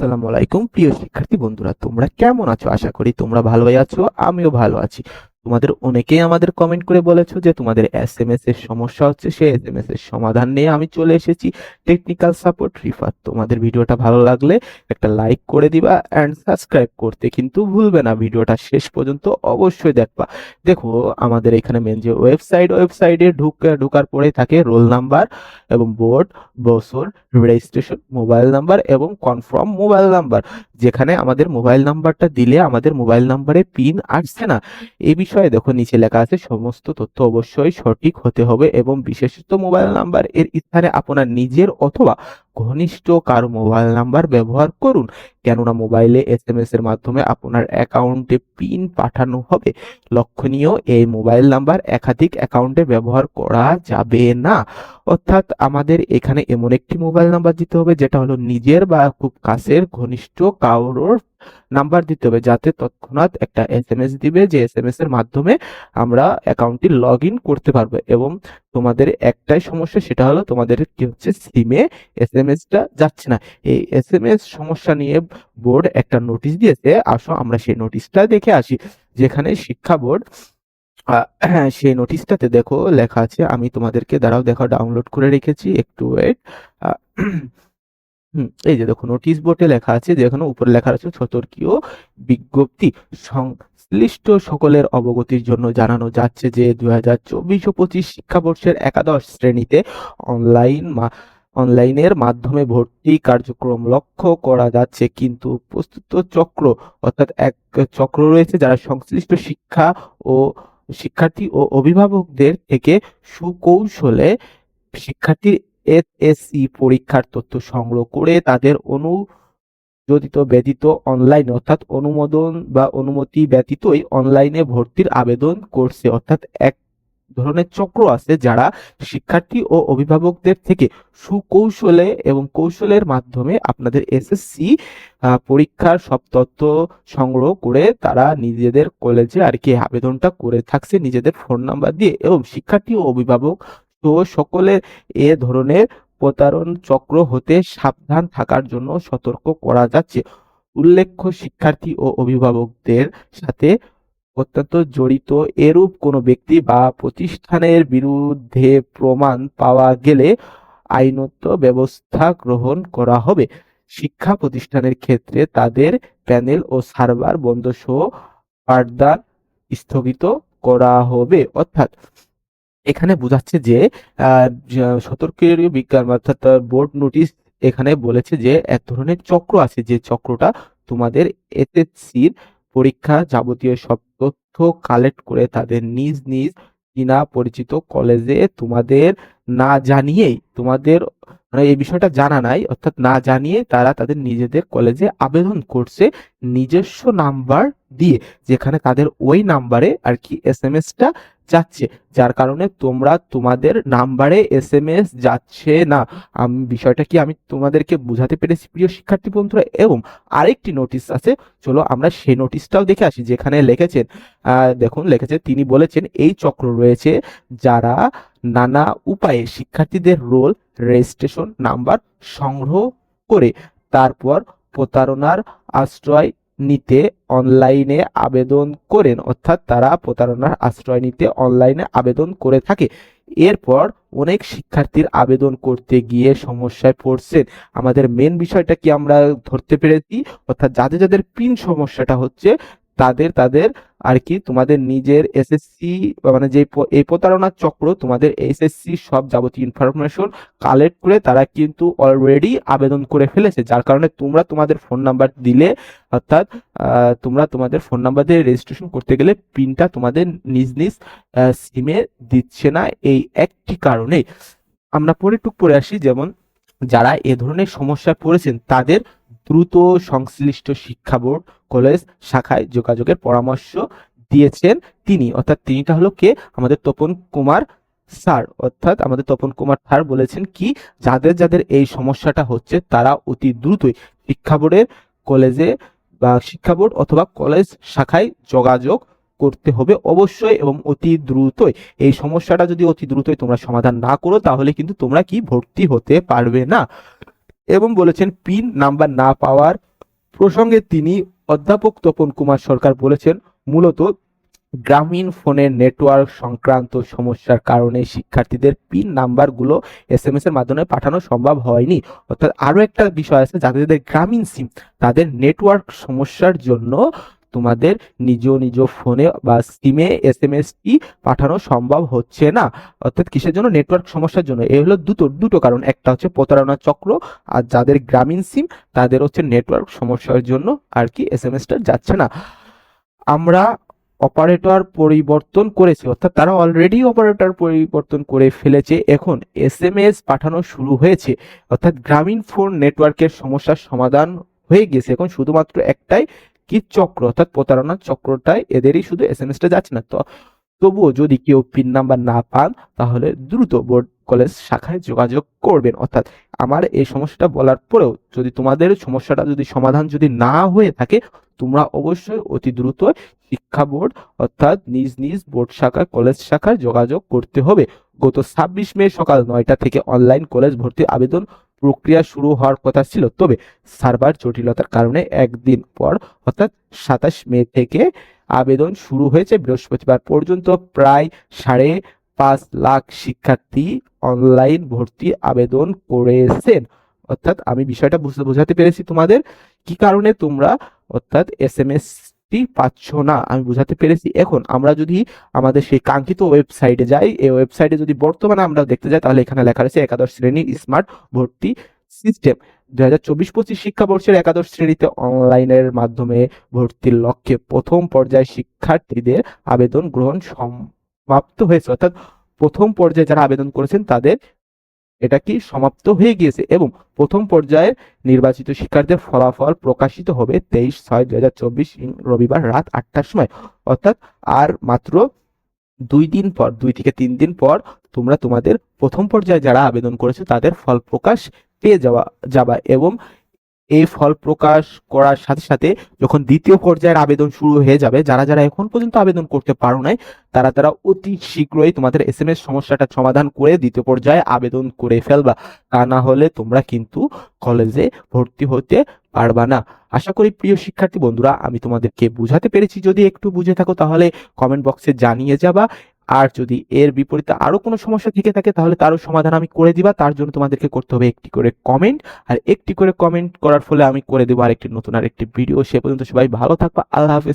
আসসালামু আলাইকুম প্রিয় শিক্ষার্থী বন্ধুরা, তোমরা কেমন আছো? আশা করি তোমরা ভালোই আছো, আমিও ভালো আছি। তোমাদের অনেকেই আমাদের কমেন্ট করে বলেছো যে তোমাদের এসএমএস এর সমস্যা হচ্ছে, সেই এসএমএস এর সমাধান নিয়ে আমি চলে এসেছি। Technical support Rifat. তোমাদের ভিডিওটা ভালো লাগলে একটা লাইক করে দিবা এন্ড সাবস্ক্রাইব করতে কিন্তু ভুলবে না। ভিডিওটা শেষ পর্যন্ত অবশ্যই দেখবা। দেখো, আমাদের এখানে মেন যে ওয়েবসাইটে ঢোকার পরে থাকে রোল নাম্বার এবং বোর্ড, বছর, রেজিস্ট্রেশন, মোবাইল নাম্বার এবং কনফার্ম মোবাইল নাম্বার। যেখানে আমাদের মোবাইল নাম্বারটা দিলে আমাদের মোবাইল নাম্বারে পিন আসছে না, এই বিষয়ে দেখো নিচে লেখা আছে সমস্ত তথ্য অবশ্যই সঠিক হতে হবে এবং বিশেষত মোবাইল নাম্বার এর স্থানে আপনার নিজের অথবা ঘনিষ্ঠ কারো মোবাইল নাম্বার ব্যবহার করুন, কেননা মোবাইলে এসএমএস এর মাধ্যমে আপনার অ্যাকাউন্টে পিন পাঠানো হবে। লক্ষণীয়, এই মোবাইল নাম্বার একাধিক অ্যাকাউন্টে ব্যবহার করা যাবে না। অর্থাৎ আমাদের এখানে এমন একটি মোবাইল নাম্বার দিতে হবে যেটা হলো নিজের বা খুব কাছের ঘনিষ্ঠ কারোর নাম্বার দিতে হবে, যাতে তৎক্ষণাৎ একটা এসএমএস দিবে, যে এসএমএস এর মাধ্যমে আমরা অ্যাকাউন্টটি লগ ইন করতে পারবো। এবং তোমাদের একটাই সমস্যা, সেটা হলো তোমাদের কি হচ্ছে, সিমে এসএমএসটা যাচ্ছে না। এই এসএমএস সমস্যা নিয়ে বোর্ড একটা নোটিশ দিয়েছে, আসো আমরা সেই নোটিশটা দেখে আসি। যেখানে শিক্ষা বোর্ড সেই নোটিশটাতে দেখো লেখা আছে, আমি তোমাদেরকে দাঁড়াও দেখো ডাউনলোড করে রেখেছি, একটু ওয়েট। এই যে দেখো নোটিশ বোর্ডে লেখা আছে, যেখানে উপরে লেখা আছে সতর্কীয় বিজ্ঞপ্তি, সংশ্লিষ্ট সকলের অবগতির জন্য জানানো যাচ্ছে যে 2024 ও 25 শিক্ষাবর্ষের একাদশ শ্রেণীতে অনলাইনের মাধ্যমে ভর্তি কার্যক্রম লক্ষ্য করা যাচ্ছে, কিন্তু প্রস্তুত চক্র, অর্থাৎ এক চক্র রয়েছে যারা সংশ্লিষ্ট ও শিক্ষার্থী ও অভিভাবকদের থেকে সুকৌশলে শিক্ষার্থীর এসএসসি পরীক্ষার তথ্য সংগ্রহ করে তাদের অনুমোদিত ব্যতীত অনলাইনে, অর্থাৎ অনুমোদন বা অনুমতি ব্যতীতই অনলাইনে ভর্তির আবেদন করছে। অর্থাৎ এক ধরনের চক্র আছে যারা শিক্ষার্থী ও অভিভাবকদের থেকে সুকৌশলে এবং কৌশলের মাধ্যমে আপনাদের এসএসসি পরীক্ষার সব তথ্য সংগ্রহ করে তারা নিজেদের কলেজে আর কি আবেদনটা করে থাকছে নিজেদের ফোন নাম্বার দিয়ে। এবং শিক্ষার্থী ও অভিভাবক তো সকলের এ ধরনের প্রতারণ চক্র হতে সাবধান থাকার জন্য সতর্ক করা যাচ্ছে। উল্লেখ্য, শিক্ষার্থী ও অভিভাবকদের সাথে অত্যন্ত জড়িত এরূপ কোনো ব্যক্তি বা প্রতিষ্ঠানের বিরুদ্ধে প্রমাণ পাওয়া গেলে আইনত ব্যবস্থা গ্রহণ করা হবে। শিক্ষা প্রতিষ্ঠানের ক্ষেত্রে তাদের প্যানেল ও সার্ভার বন্ধ সহ পাঠদান স্থগিত করা হবে। অর্থাৎ এখানে বোঝাচ্ছে যে সতর্কীয় বিজ্ঞান, অর্থাৎ বোর্ড নোটিশ এখানে বলেছে যে এক ধরনের চক্র আছে, যে চক্রটা তোমাদের এসএসসির পরীক্ষা যাবতীয় সব তথ্য কালেক্ট করে তাদের নিজ নিজ কিনা পরিচিত কলেজে তোমাদের না জানিয়েই, তোমাদের মানে এই বিষয়টা জানা নাই, অর্থাৎ না জানিয়ে তারা তাদের নিজেদের কলেজে আবেদন করছে নিজস্ব নাম্বার দিয়ে, যেখানে তাদের ওই নাম্বারে আর কি এসএমএসটা যাচ্ছে, যার কারণে তোমরা তোমাদের নাম্বারে এসএমএস যাচ্ছে না। বিষয়টা কি আমি তোমাদেরকে বুঝাতে পেরেছি প্রিয় শিক্ষার্থী বন্ধুরা? এবং আরেকটি নোটিশ আছে, চলো আমরা সেই নোটিশটাও দেখে আসি। যেখানে লিখেছেন, দেখুন লিখেছে, তিনি বলেছেন এই চক্র রয়েছে যারা নানা উপায়ে শিক্ষার্থীদের রোল, রেজিস্ট্রেশন নাম্বার সংগ্রহ করে তারপর প্রতারণার আশ্রয় নিতে অনলাইনে আবেদন করেন। অর্থাৎ তারা প্রতারণার আশ্রয় নিতে অনলাইনে আবেদন করে থাকে। এরপর অনেক শিক্ষার্থীর আবেদন করতে গিয়ে সমস্যায় পড়ছেন। আমাদের মেন বিষয়টা কি আমরা ধরতে পেরেছি, অর্থাৎ যাদের যাদের পিন সমস্যাটা হচ্ছে তাদের আর কি তোমাদের নিজের এসএসসি, মানে যে এই প্রতারণার চক্র তোমাদের এসএসসি সব যাবতীয় ইনফরমেশন কালেক্ট করে তারা কিন্তু অলরেডি আবেদন করে ফেলেছে, যার কারণে তোমরা তোমাদের ফোন নাম্বার দিলে, অর্থাৎ তোমরা তোমাদের ফোন নাম্বার দিয়ে রেজিস্ট্রেশন করতে গেলে পিনটা তোমাদের নিজ নিজ সিমে দিচ্ছে না, এই একটি কারণে। আমরা পরে আসি, যেমন যারা এ ধরনের সমস্যায় পড়েছেন তাদের দ্রুত সংশ্লিষ্ট শিক্ষা বোর্ড, কলেজ শাখায় যোগাযোগের পরামর্শ দিয়েছেন তিনি। অর্থাৎ তিনিটা হলো কে, আমাদের তপন কুমার স্যার। অর্থাৎ আমাদের তপন কুমার স্যার বলেছেন কি, যাদের যাদের এই সমস্যাটা হচ্ছে তারা অতি দ্রুতই শিক্ষা বোর্ডের কলেজে বা শিক্ষা বোর্ড অথবা কলেজ শাখায় যোগাযোগ করতে হবে অবশ্যই, এবং অতি দ্রুতই। এই সমস্যাটা যদি অতি দ্রুতই তোমরা সমাধান না করো তাহলে কিন্তু তোমরা কি ভর্তি হতে পারবে না। এবং বলেছেন পিন নাম্বার না পাওয়ার প্রসঙ্গে তিনি অধ্যাপক তপন কুমার সরকার বলেছেন, মূলত গ্রামীণ ফোনের নেটওয়ার্ক সংক্রান্ত সমস্যার কারণে শিক্ষার্থীদের পিন নাম্বারগুলো এসএমএস এর মাধ্যমে পাঠানো সম্ভব হয়নি। অর্থাৎ আরো একটা বিষয় আছে, যাদের গ্রামীণ সিম তাদের নেটওয়ার্ক সমস্যার জন্য তোমাদের নিজ নিজ ফোনে বা সিমে এসএমএসটি পাঠানো সম্ভব হচ্ছে না। অর্থাৎ কিসের জন্য? নেটওয়ার্ক সমস্যার জন্য। এই হলো দুটো কারণ, একটা হচ্ছে প্রতারণা চক্র, আর যাদের গ্রামীণ সিম তাদের হচ্ছে নেটওয়ার্ক সমস্যার জন্য আর কি এসএমএসটা যাচ্ছে না। আমরা অপারেটর পরিবর্তন করেছি, অর্থাৎ তারা অলরেডি অপারেটর পরিবর্তন করে ফেলেছে, এখন এসএমএস পাঠানো শুরু হয়েছে। অর্থাৎ গ্রামীণ ফোন নেটওয়ার্কের সমস্যার সমাধান হয়ে গেছে। এখন শুধুমাত্র একটাই কি চক্র, অর্থাৎ প্রতারণার চক্রটাই এদেরই শুধু এসএমএসটা যাচ্ছে না। তো তবুও যদি কেউ পিন নাম্বার না পান তাহলে দ্রুত বোর্ড কলেজ শাখায় যোগাযোগ করবেন। অর্থাৎ আমার এই সমস্যাটা বলার পরেও যদি তোমাদের সমস্যাটা যদি সমাধান যদি না হয়ে থাকে, তোমরা অবশ্যই অতি দ্রুত শিক্ষা বোর্ড অর্থাৎ নিজ নিজ বোর্ড শাখা কলেজ শাখায় যোগাযোগ করতে হবে। গত 26 মে সকাল 9টা থেকে অনলাইন কলেজ ভর্তি আবেদন প্রক্রিয়া শুরু হওয়ার কথা ছিল, তবে সার্ভার জটিলতার কারণে একদিন পর অর্থাৎ 27 মে থেকে আবেদন শুরু হয়েছে। বৃহস্পতিবার পর্যন্ত প্রায় 5.5 লাখ শিক্ষার্থী অনলাইন ভর্তি আবেদন করেছেন। অর্থাৎ আমি বিষয়টা বোঝাতে পেরেছি তোমাদের, কি কারণে তোমরা অর্থাৎ এসএমএস টি পাচ্ছ না, আমি বোঝাতে পেরেছি। এখন আমরা যদি আমাদের সেই কাঙ্ক্ষিত ওয়েবসাইটে যাই, এই ওয়েবসাইটে যদি বর্তমানে আমরা দেখতে যাই, তাহলে এখানে লেখা রয়েছে একাদশ শ্রেণীর স্মার্ট ভর্তি সিস্টেম। 2024-25 শিক্ষাবর্ষের একাদশ শ্রেণীতে অনলাইনের মাধ্যমে ভর্তির লক্ষ্যে প্রথম পর্যায়ে শিক্ষার্থীদের আবেদন গ্রহণ সমাপ্ত হয়েছে। অর্থাৎ প্রথম পর্যায়ে যারা আবেদন করেছেন তাদের এটা কি সমাপ্ত হয়ে গিয়েছে, এবং প্রথম পর্যায়ে নির্বাচিত শিক্ষার্থীদের ফলাফল প্রকাশিত হবে 23/6/2024 রবিবার রাত 8টার সময়। অর্থাৎ আর মাত্র 2 থেকে 3 দিন পর তোমরা তোমাদের প্রথম পর্যায়ে যারা আবেদন করেছে তাদের ফল প্রকাশ পেয়ে যাবা এবং এই ফল প্রকাশ করার সাথে সাথে যখন দ্বিতীয় পর্যায়ের আবেদন শুরু হয়ে যাবে, যারা এখন পর্যন্ত আবেদন করতে পারো নাই তারা অতি শীঘ্রই তোমাদের এসএমএস সমস্যাটা সমাধান করে দ্বিতীয় পর্যায়ে আবেদন করে ফেলবা, তা না হলে তোমরা কিন্তু কলেজে ভর্তি হতে পারবা না। আশা করি প্রিয় শিক্ষার্থী বন্ধুরা আমি তোমাদেরকে বুঝাতে পেরেছি। যদি একটু বুঝে থাকো তাহলে কমেন্ট বক্সে জানিয়ে যাবা, আর যদি এর বিপরীতে আরো কোনো সমস্যা থেকে থাকে তাহলে তারও সমাধান আমি করে দিবা। তার জন্য তোমাদেরকে করতে হবে একটি করে কমেন্ট, আর একটি করে কমেন্ট করার ফলে আমি করে দেবো আরেকটি নতুন আরেকটি ভিডিও। সে পর্যন্ত সবাই ভালো থাকবা। আল্লাহ হাফেজ।